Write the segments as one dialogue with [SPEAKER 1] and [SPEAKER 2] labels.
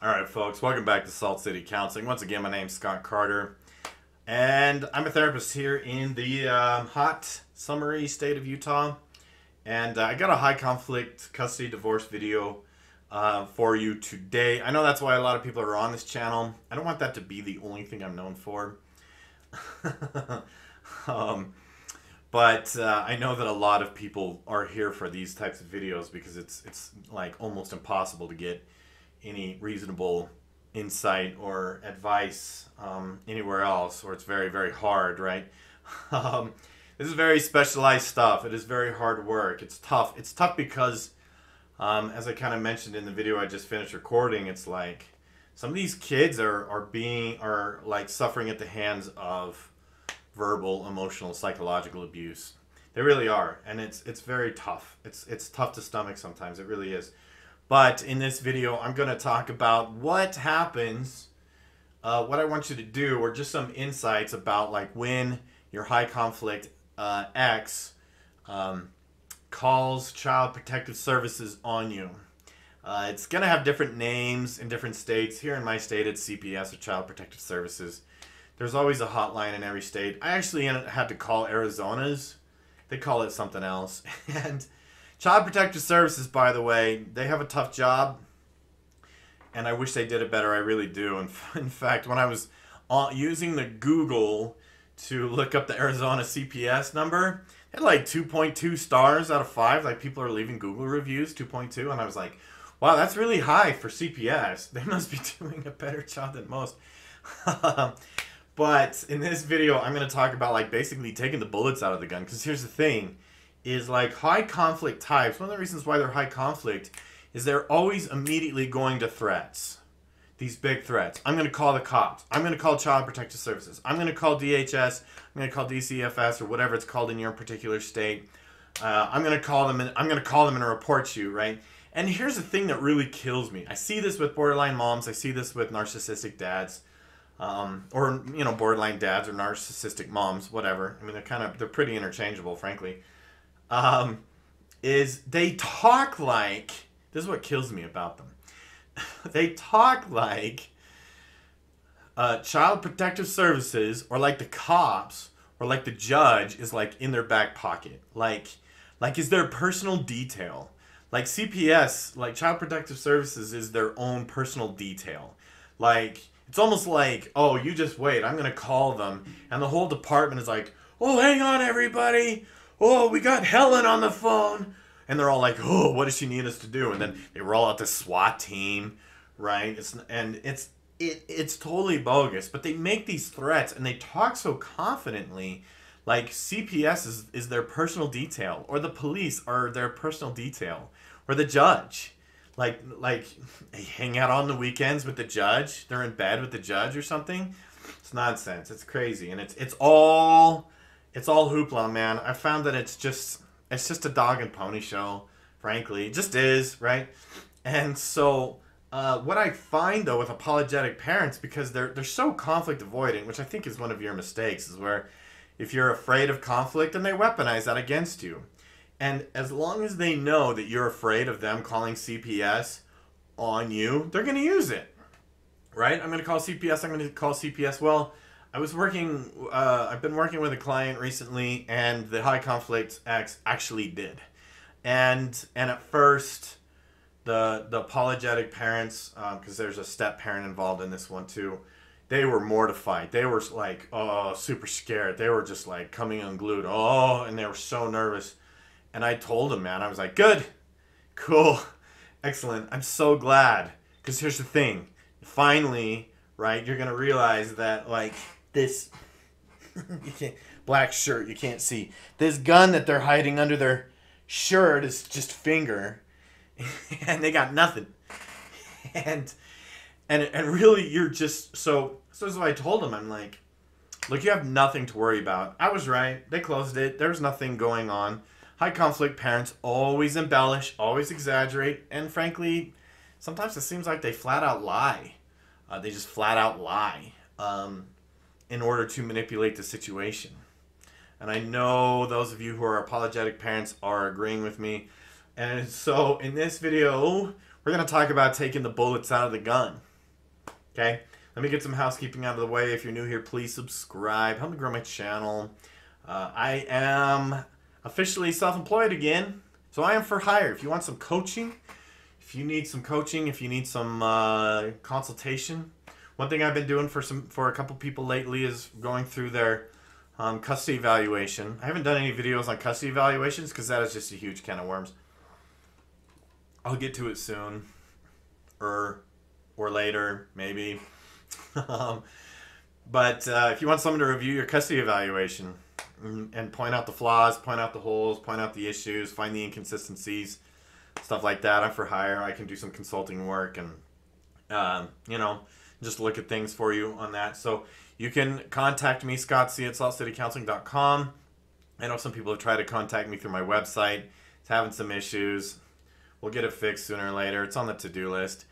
[SPEAKER 1] Alright folks, welcome back to Salt City Counseling. Once again, my name's Scott Carter, and I'm a therapist here in the hot, summery state of Utah. And I got a high conflict custody divorce video for you today. I know that's why a lot of people are on this channel. I don't want that to be the only thing I'm known for. But I know that a lot of people are here for these types of videos because it's like almost impossible to get any reasonable insight or advice anywhere else, or it's very, very hard, right? This is very specialized stuff. It is very hard work. It's tough. It's tough because, as I kind of mentioned in the video I just finished recording, it's like some of these kids are like suffering at the hands of verbal, emotional, psychological abuse. They really are, and it's very tough. It's tough to stomach sometimes. It really is. But in this video, I'm going to talk about what happens, what I want you to do, or just some insights about like when your high conflict ex calls Child Protective Services on you. It's going to have different names in different states. Here in my state, it's CPS, or Child Protective Services. There's always a hotline in every state. I actually had to call Arizona's. They call it something else. And Child Protective Services, by the way, they have a tough job, and I wish they did it better. I really do. In fact, when I was using the Google to look up the Arizona CPS number, it had like 2.2 stars out of 5. Like, people are leaving Google reviews, 2.2, and I was like, wow, that's really high for CPS. They must be doing a better job than most. But in this video, I'm going to talk about like basically taking the bullets out of the gun, because here's the thing. Is like high conflict types, one of the reasons why they're high conflict is they're always immediately going to threats. These big threats. I'm going to call the cops. I'm going to call Child Protective Services. I'm going to call DHS. I'm going to call DCFS, or whatever it's called in your particular state. I'm going to call them and report you, right? And here's the thing that really kills me. I see this with borderline moms. I see this with narcissistic dads. Or, you know, borderline dads or narcissistic moms, whatever. I mean, they're pretty interchangeable, frankly. Is they talk like, this is what kills me about them. They talk like Child Protective Services, or like the cops, or like the judge is like in their back pocket. Like is their personal detail. Like CPS, like Child Protective Services is their own personal detail. Like, it's almost like, oh, you just wait, I'm going to call them. And the whole department is like, oh, hang on, everybody. Oh, we got Helen on the phone. And they're all like, oh, what does she need us to do? And then they roll out this SWAT team, right? It's totally bogus. But they make these threats, and they talk so confidently, like CPS is their personal detail, or the police are their personal detail, or the judge. Like they hang out on the weekends with the judge. They're in bed with the judge or something. It's nonsense. It's crazy, and it's all hoopla, man. I found that it's just a dog and pony show, frankly. It just is, right? And so what I find, though, with apologetic parents, because they're so conflict avoidant, which I think is one of your mistakes, is where if you're afraid of conflict, then they weaponize that against you. And as long as they know that you're afraid of them calling CPS on you, they're going to use it, right? I'm going to call CPS. I'm going to call CPS. Well, I've been working with a client recently, and the high conflict ex actually did. And at first, the apologetic parents, because there's a step parent involved in this one too, they were mortified. They were like, oh, super scared. They were just like coming unglued. Oh, and they were so nervous. And I told them, man, I was like, good, cool, excellent. I'm so glad. Because here's the thing. Finally, right, you're going to realize that, like, this black shirt you can't see. This gun that they're hiding under their shirt is just finger. And they got nothing. And really, you're just, so that's what I told them. I'm like, look, you have nothing to worry about. I was right. They closed it. There was nothing going on. High conflict parents always embellish, always exaggerate, and frankly, sometimes it seems like they flat out lie. They just flat out lie in order to manipulate the situation. And I know those of you who are apologetic parents are agreeing with me. And so in this video, we're going to talk about taking the bullets out of the gun. Okay? Let me get some housekeeping out of the way. If you're new here, please subscribe. Help me grow my channel. I am officially self-employed again, so I am for hire. If you want some coaching, if you need some coaching, if you need some consultation, one thing I've been doing for a couple people lately is going through their custody evaluation. I haven't done any videos on custody evaluations because that is just a huge can of worms. I'll get to it soon, or later, maybe. But if you want someone to review your custody evaluation and point out the flaws, point out the holes, point out the issues, find the inconsistencies, stuff like that, I'm for hire. I can do some consulting work and, you know, just look at things for you on that. So you can contact me, scottc at saltcitycounseling.com. I know some people have tried to contact me through my website. It's having some issues. We'll get it fixed sooner or later. It's on the to-do list.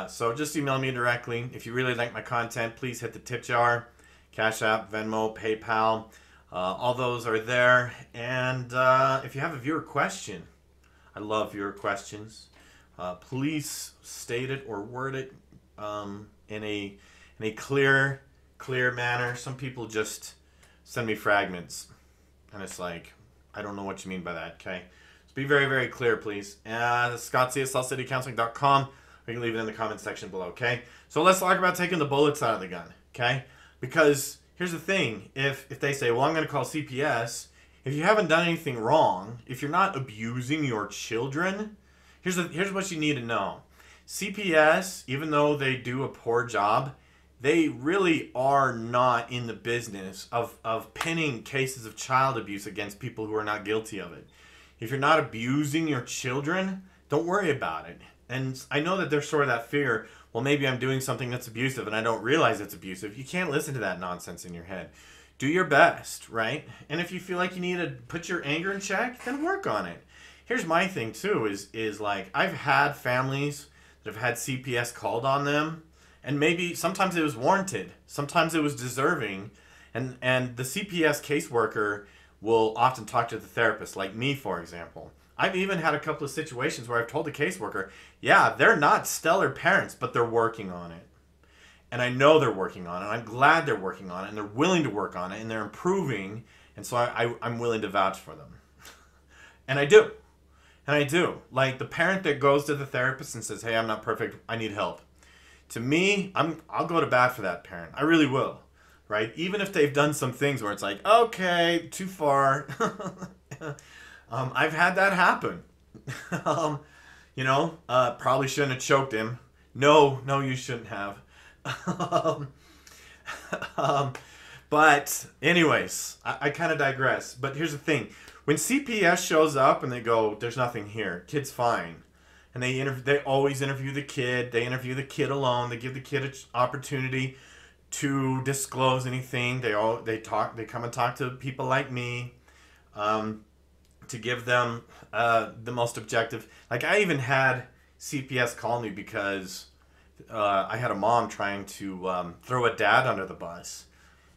[SPEAKER 1] So just email me directly. If you really like my content, please hit the tip jar. Cash App, Venmo, PayPal. All those are there. And if you have a viewer question, I love viewer questions. Please state it or word it in a clear manner. Some people just send me fragments. And it's like, I don't know what you mean by that, okay? So be very, very clear, please. scottc at saltcitycounseling.com. You can leave it in the comment section below, okay? So let's talk about taking the bullets out of the gun, okay? Because here's the thing. If they say, well, I'm going to call CPS, if you haven't done anything wrong, if you're not abusing your children, here's what you need to know. CPS, even though they do a poor job, they really are not in the business of pinning cases of child abuse against people who are not guilty of it. If you're not abusing your children, don't worry about it. And I know that there's sort of that fear, well, maybe I'm doing something that's abusive and I don't realize it's abusive. You can't listen to that nonsense in your head. Do your best, right? And if you feel like you need to put your anger in check, then work on it. Here's my thing too, is like, I've had families that have had CPS called on them, and maybe sometimes it was warranted, sometimes it was deserving, and the CPS caseworker will often talk to the therapist, like me, for example. I've even had a couple of situations where I've told the caseworker, yeah, they're not stellar parents, but they're working on it. And I know they're working on it. I'm glad they're working on it, and they're willing to work on it, and they're improving, and so I'm willing to vouch for them. And I do. And I do. Like the parent that goes to the therapist and says, hey, I'm not perfect, I need help. To me, I'll go to bat for that parent. I really will. Right? Even if they've done some things where it's like, okay, too far. I've had that happen. You know, probably shouldn't have choked him. No, you shouldn't have. But anyways, I kind of digress. But here's the thing. When CPS shows up and they go, there's nothing here, kid's fine. And they always interview the kid. They interview the kid alone. They give the kid an opportunity to disclose anything. They come and talk to people like me. To give them the most objective. Like I even had CPS call me because I had a mom trying to throw a dad under the bus,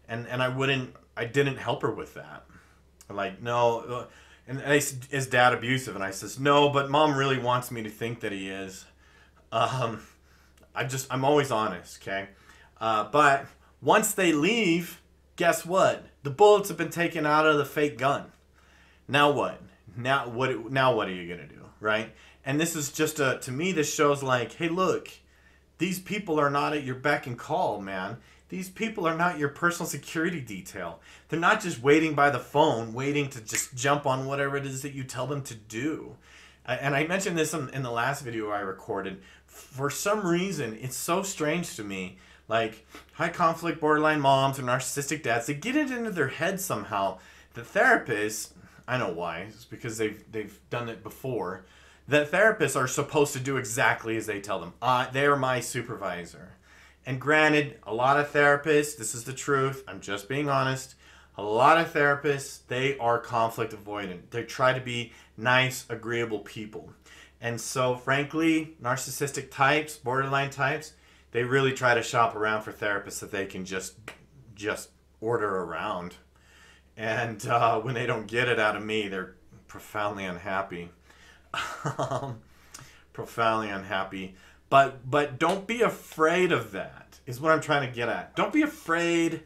[SPEAKER 1] and I didn't help her with that. Like no, and is dad abusive? And I says no, but mom really wants me to think that he is. I'm always honest, okay? But once they leave, guess what? The bullets have been taken out of the fake gun. Now what? Now what are you gonna do, right? And this is just to me, this shows like, hey, look, these people are not at your beck and call, man. These people are not your personal security detail. They're not just waiting by the phone, waiting to just jump on whatever it is that you tell them to do. And I mentioned this in the last video I recorded. For some reason, it's so strange to me. Like high conflict borderline moms and narcissistic dads, they get it into their head somehow. The therapist, I know why. It's because they've done it before. The therapists are supposed to do exactly as they tell them. They're my supervisor. And granted, a lot of therapists, this is the truth, I'm just being honest, a lot of therapists, they are conflict avoidant. They try to be nice, agreeable people. And so, frankly, narcissistic types, borderline types, they really try to shop around for therapists that they can just order around. And when they don't get it out of me, they're profoundly unhappy. Profoundly unhappy. But don't be afraid of that, is what I'm trying to get at. Don't be afraid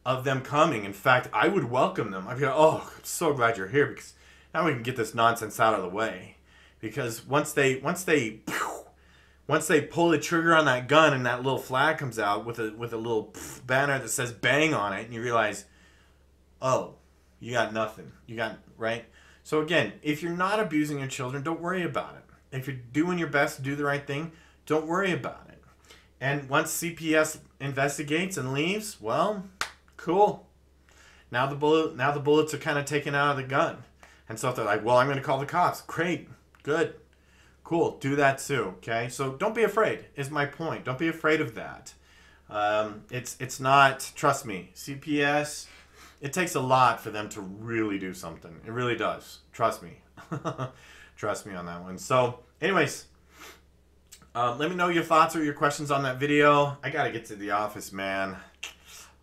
[SPEAKER 1] of them coming. In fact, I would welcome them. I'd be like, oh, I'm so glad you're here, because now we can get this nonsense out of the way. Because once they pull the trigger on that gun and that little flag comes out with a little banner that says bang on it, and you realize, oh, you got nothing. You got, right? So again, if you're not abusing your children, don't worry about it. If you're doing your best to do the right thing, don't worry about it. And once CPS investigates and leaves, well, cool. Now the bullets are kind of taken out of the gun. And so if they're like, well, I'm going to call the cops. Great. Good. Cool. Do that too. Okay. So don't be afraid is my point. Don't be afraid of that. It's not, trust me, CPS, it takes a lot for them to really do something. It really does. Trust me. Trust me on that one. So anyways, let me know your thoughts or your questions on that video. I got to get to the office, man.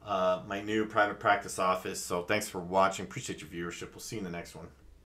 [SPEAKER 1] My new private practice office. So thanks for watching. Appreciate your viewership. We'll see you in the next one.